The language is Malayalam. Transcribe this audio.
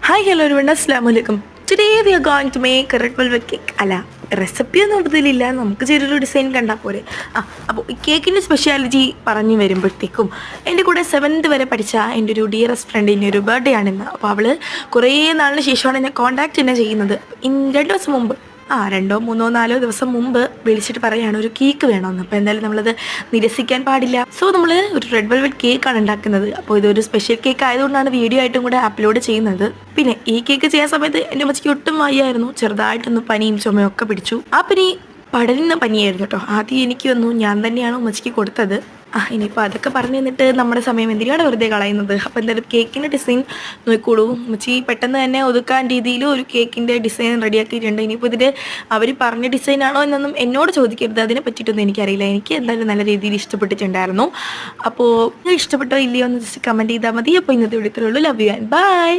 Hi, hello everyone. Assalamu alaikum. Today we are going to make a red velvet cake. അല്ല റെസിപ്പി ഒന്നും ഇതിലില്ല, നമുക്ക് ചെറിയൊരു ഡിസൈൻ കണ്ടാൽ പോരെ. അപ്പോൾ ഈ കേക്കിൻ്റെ സ്പെഷ്യാലിറ്റി പറഞ്ഞു വരുമ്പോഴത്തേക്കും എൻ്റെ കൂടെ 7th വരെ പഠിച്ച എൻ്റെ ഒരു ഡിയറസ്റ്റ് ഫ്രണ്ടിൻ്റെ ഒരു ബർത്ത്ഡേ ആണിന്ന്. അപ്പോൾ അവൾ കുറേ നാളിന് ശേഷമാണ് എന്നെ കോൺടാക്റ്റ് തന്നെ ചെയ്യുന്നത്. 2 ദിവസം മുമ്പ് 2, 3, 4 ദിവസം മുമ്പ് വിളിച്ചിട്ട് പറയുകയാണ് ഒരു കേക്ക് വേണമെന്ന്. അപ്പോൾ എന്തായാലും നമ്മളത് നിരസിക്കാൻ പാടില്ല. സോ നമ്മൾ ഒരു റെഡ് വെൽവെറ്റ് കേക്കാണ് ഉണ്ടാക്കുന്നത്. അപ്പോൾ ഇതൊരു സ്പെഷ്യൽ കേക്ക് ആയതുകൊണ്ടാണ് വീഡിയോ ആയിട്ടും കൂടെ അപ്ലോഡ് ചെയ്യുന്നത്. പിന്നെ ഈ കേക്ക് ചെയ്യാൻ സമയത്ത് എൻ്റെ അമ്മച്ചിക്ക് ഒട്ടും വയ്യായിരുന്നു. ചെറുതായിട്ടൊന്ന് പനിയും ചുമയും ഒക്കെ പിടിച്ചു. ആ പനി പടരുന്ന പനിയായിരുന്നു കേട്ടോ. ആദ്യം എനിക്ക് വന്നു, ഞാൻ തന്നെയാണ് ഉമ്മച്ചിക്ക് കൊടുത്തത്. ഇനിയിപ്പോൾ അതൊക്കെ പറഞ്ഞു തന്നിട്ട് നമ്മുടെ സമയം എന്തിനാണ് വെറുതെ കളയുന്നത്. അപ്പോൾ എന്തായാലും കേക്കിൻ്റെ ഡിസൈൻ നോക്കിക്കോളൂ. ഉമ്മച്ചി പെട്ടെന്ന് തന്നെ ഒതുക്കാൻ രീതിയിൽ ഒരു കേക്കിൻ്റെ ഡിസൈൻ റെഡിയാക്കിയിട്ടുണ്ട്. ഇനിയിപ്പോൾ ഇതിൽ അവർ പറഞ്ഞ ഡിസൈനാണോ എന്നൊന്നും എന്നോട് ചോദിക്കരുത്, അതിനെ പറ്റിയിട്ടൊന്നും എനിക്കറിയില്ല. എനിക്ക് എന്തായാലും നല്ല രീതിയിൽ ഇഷ്ടപ്പെട്ടിട്ടുണ്ടായിരുന്നു. അപ്പോൾ ഇഷ്ടപ്പെട്ടോ ഇല്ലയോ എന്ന് ജസ്റ്റ് കമൻറ്റ് ചെയ്താൽ മതി. അപ്പോൾ ഇന്നത്തെ ഇവിടെ ഇത്രയേ ഉള്ളൂ. Love you and by.